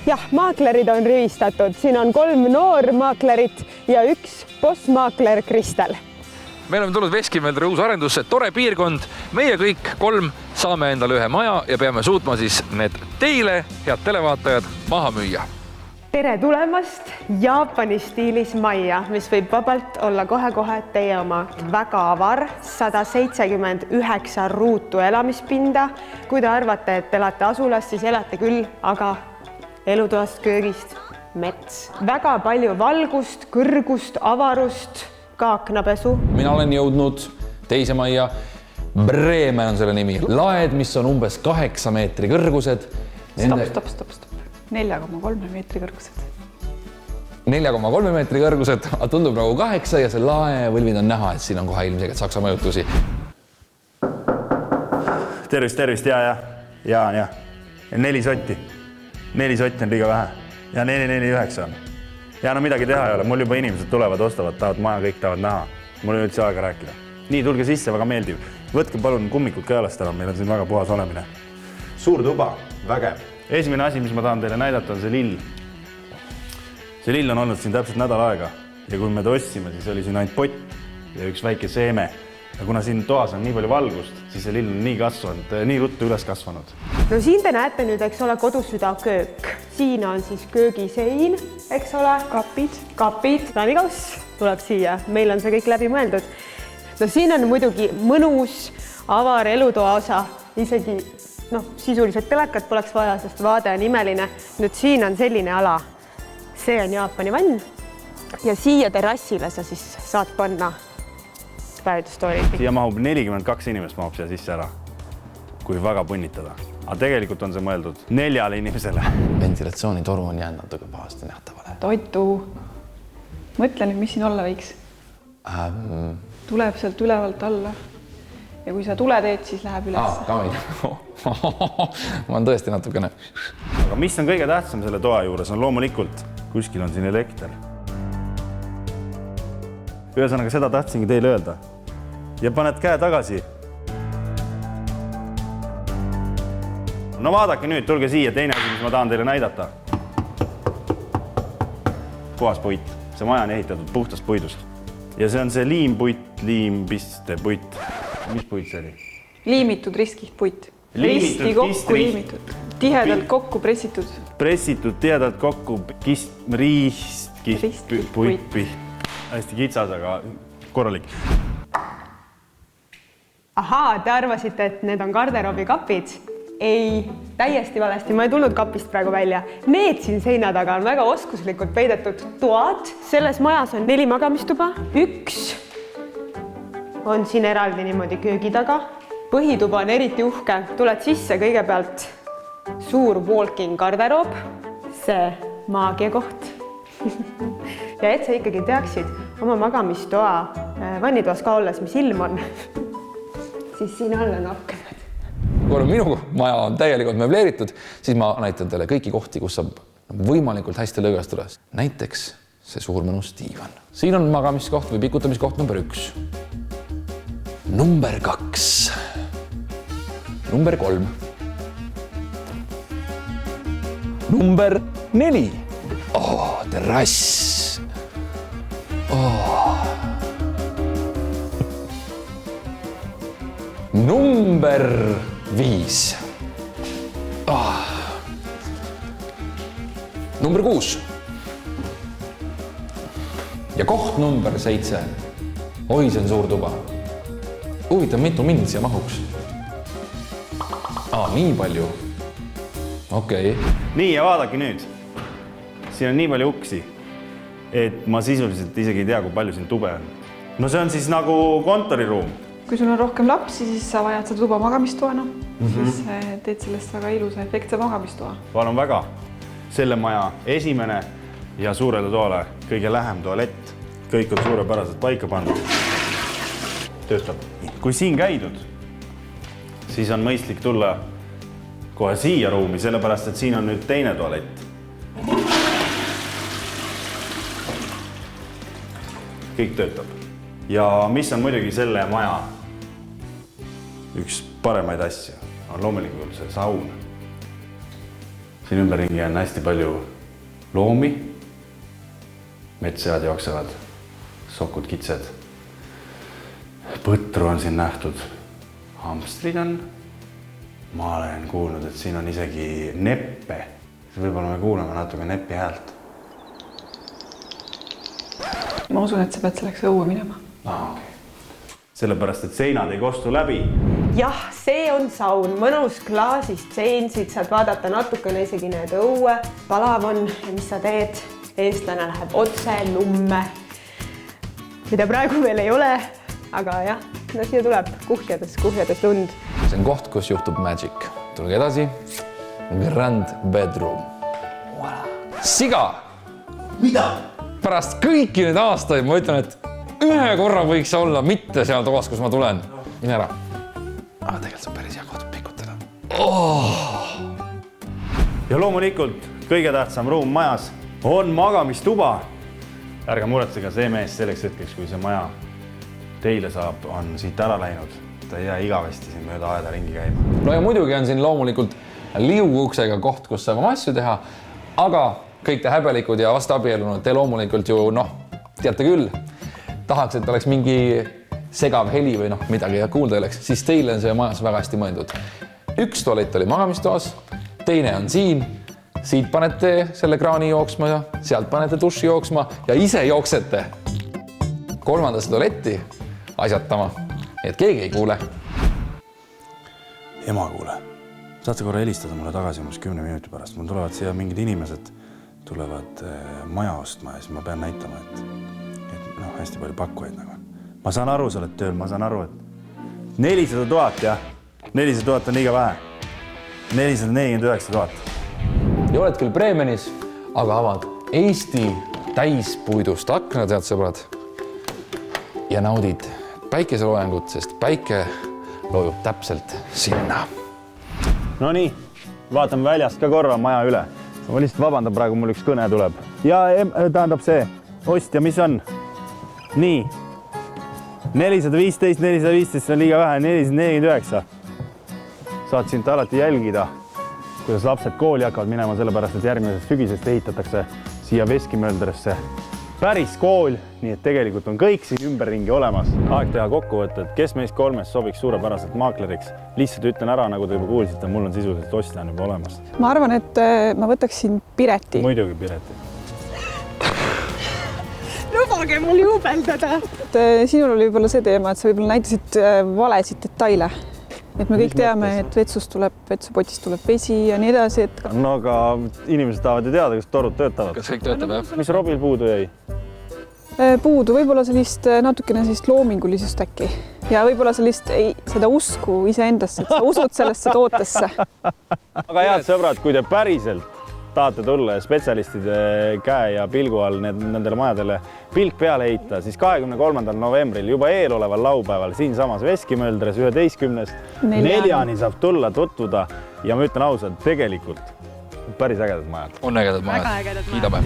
Jah, maaklerid on rivistatud. Siin on 3 noormaaklerit ja 1 bossmaakler Kristel. Me oleme tulnud Veskimäeldre uusarendusse, tore piirkond. Meie kõik 3 saame endale ühe maja ja peame suutma siis need teile, head televaatajad, maha müüa. Tere tulemast Jaapani stiilis majja, mis võib vabalt olla kohe-kohe teie oma. Väga avar, 179 ruutu elamispinda. Kui te arvate, et elate asulas, siis elate küll, aga elutoast, köögist, mets. Väga palju valgust, kõrgust, avarust, ka aknapesu. Mina olen jõudnud teise majja. Bremen on selle nimi. Laed, mis on umbes 8 meetri kõrgused. Stopp. 4,3 meetri kõrgused. 4,3 meetri kõrgused, aga tundub nagu 8 ja see laevõlvid on näha, et siin on kohe ilmselgelt saksa mõjutusi. Tervist, ja. 4 sotti. 4 sotti on liiga vähe. Ja 449 on. Ja no midagi teha ei ole. Mul juba inimesed tulevad, ostavad, tahavad maja, kõik tahavad näha. Mul on üldse aega rääkida. Nii, tulge sisse, väga meeldiv. Võtke palun kummikud käelast ära, meil on siin väga puhas olemine. Suur tuba, vägev. Esimene asi, mis ma tahan teile näidata, on see lill. See lill on olnud siin täpselt nädal aega ja kui me tostsime, siis oli siin ainult pott ja üks väike seeme. Ja kuna siin toas on nii palju valgust, siis see lill on nii kasvanud, nii ruttu üles kasvanud. No siin te näete nüüd, eks ole, kodusüda köök. Siin on siis köögisein, eks ole. Kapid. Navigaus tuleb siia. Meil on see kõik läbi mõeldud. No siin on muidugi mõnus, avar elutoa osa, isegi sisuliselt telekat poleks vaja, sest vaade on imeline. Nüüd siin on selline ala. See on Jaapani vann. Ja siia terrassile sa siis saad panna päevutustooli. Siia mahub 42 inimest mahub siia sisse ära, kui väga punnitada. Aga tegelikult on see mõeldud 4 inimesele. Ventilatsioonitoru on jäänud natuke pahasti nähtavale. Toitu. Mõtle nüüd, mis siin olla võiks. Tuleb sealt ülevalt alla. Ja kui sa tule teed, siis läheb üles. Ma on tõesti natukene. Aga mis on kõige tähtsam selle toa juures on loomulikult, kuskil on siin elekter. Ühesõnaga seda tahtsingi teile öelda. Ja paned käe tagasi. No vaadake nüüd, tulge siia, teine asi, mis ma tahan teile näidata. Puhas puit. See maja on ehitatud puhtast puidust. Ja see on see liimpiste puit. Mis puit see oli? Liimitud riskist puit. Risti kokku liimitud. Tihedalt kokku pressitud. Pressitud tihedalt kokku puit. Hästi kitsas, aga korralik. Ahaa, te arvasite, et need on garderoobi kapid? Ei, täiesti valesti. Ma ei tulnud kapist praegu välja. Need siin seina taga on väga oskuslikult peidetud toad. Selles majas on 4 magamistuba. 1 on siin eraldi niimoodi köögi taga. Põhituba on eriti uhke. Tuled sisse kõigepealt suur walking garderoob. See maagiakoht. Ja et sa ikkagi teaksid oma magamistoa vannitoas ka olles, mis ilm on, siis siin all on aknad. Kui minu maja on täielikult möbleeritud, siis ma näitan teile kõiki kohti, kus saab võimalikult hästi lõõgastuda. Näiteks see suur mõnus diivan. Siin on magamiskoht või pikutamiskoht number 1. Number 2. Number 3. Number 4. Terrass. Number 5. Number 6. Ja koht number 7. Oi, see on suur tuba. Huvitav, mitu mind siia mahuks? Nii palju. Okei. Nii, ja vaadake nüüd. Siin on nii palju uksi, et ma sisuliselt isegi ei tea, kui palju siin tube on. No see on siis nagu kontoriruum. Kui sul on rohkem lapsi, siis sa vajad seda tuba magamistoana. Siis teed sellest väga ilusa efektse magamistoa. Palun väga. Selle maja esimene ja suurele toale kõige lähem tualett. Kõik on suurepäraselt paika pandud. Töötab. Kui siin käidud, siis on mõistlik tulla kohe siia ruumi, sellepärast, et siin on nüüd teine tualett. Kõik töötab. Ja mis on muidugi selle maja üks paremaid asju, on loomulikult see saun. siin ümberringi on hästi palju loomi. Metssead jooksevad, sokud, kitsed. Põtru on siin nähtud. Hamstrid on. Ma olen kuulnud, et siin on isegi neppe. Võib-olla me kuuleme natuke nepi häält. Ma usun, et sa pead selleks õue minema. Okay. Sellepärast, et seinad ei kostu läbi. Jah, see on saun, mõnus klaasist sein, siit saad vaadata natukene isegi need õue. Palav on ja mis sa teed? Eestlane läheb otse lumme, mida praegu veel ei ole, aga jah, no siia tuleb kuhjades lund. See on koht, kus juhtub magic. Tulge edasi. Grand bedroom. Siga! Mida? Pärast kõiki neid aastaid ma ütlen, et ühe korra võiks olla mitte seal toas, kus ma tulen. Mine ära. Aga tegelikult see on päris hea koht pikutada. Ja loomulikult kõige tähtsam ruum majas on magamistuba. Ärge muretsege, see mees selleks hetkeks, kui see maja teile saab, on siit ära läinud. Ta ei jää igavesti siin mööda aeda ringi käima. No ja muidugi on siin loomulikult liuguksega koht, kus saab oma asju teha, aga kõik te häbelikud ja vastaabiellunud, te loomulikult ju, teate küll, tahaks, et oleks mingi segav heli või midagi ja kuulda oleks, siis teile on see majas väga hästi mõeldud. Üks tualett oli magamistoas, teine on siin, siit panete selle kraani jooksma ja sealt panete duši jooksma ja ise jooksete kolmandasse tualetti asjatama, et keegi ei kuule. Ema, kuule, saad sa korra helistada mulle tagasi umbes 10 minuti pärast. Mul tulevad siia mingid inimesed, tulevad maja ostma ja siis ma pean näitama, et hästi palju pakkujaid nagu. Ma saan aru, sa oled tööl, ma saan aru, et 400 000 jah, 400 000 on liiga vähe. 449 000. Ja oled küll Bremenis, aga avad Eesti täispuidust aknad, head sõbrad, ja naudid päikeseloojangut, sest päike loojub täpselt sinna. No nii, vaatame väljast ka korra maja üle. Ma lihtsalt vabandan, praegu mul üks kõne tuleb. Ja tähendab see, ostja, mis on? Nii, 415, 415 on liiga vähe, 449. Saad sind alati jälgida, kuidas lapsed kooli hakkavad minema, sellepärast, et järgmisest sügisest ehitatakse siia Veskimöldresse päris kool, nii et tegelikult on kõik siin ümberringi olemas. Aeg teha kokkuvõtted, kes meist kolmest sobiks suurepäraselt maakleriks. Lihtsalt ütlen ära, nagu te juba kuulsite, mul on sisuliselt ostja on juba olemas. Ma arvan, et ma võtaksin Pireti. Muidugi Pireti. Lubage mul juubeldada. Sinul oli võib-olla see teema, et sa võib-olla näitasid valesid detaile. Et me kõik teame, et vetsupotist tuleb vesi ja nii edasi. No aga inimesed tahavad ju teada, kas torud töötavad. Kas kõik töötab, jah? Mis Robil puudu jäi? Puudu võib-olla sellist natukene loomingulisust äkki. Ja võib-olla seda usku iseendasse, et sa usud sellesse tootesse. Aga head sõbrad, kui te päriselt tahate tulla ja spetsialistide käe ja pilgu all nendele majadele pilk peale heita, siis 23. novembril juba eeloleval laupäeval siinsamas Veskimöldres 11. 4-ni saab tulla tutvuda ja ma ütlen ausalt, tegelikult päris ägedad majad. On ägedad majad. Kiidame.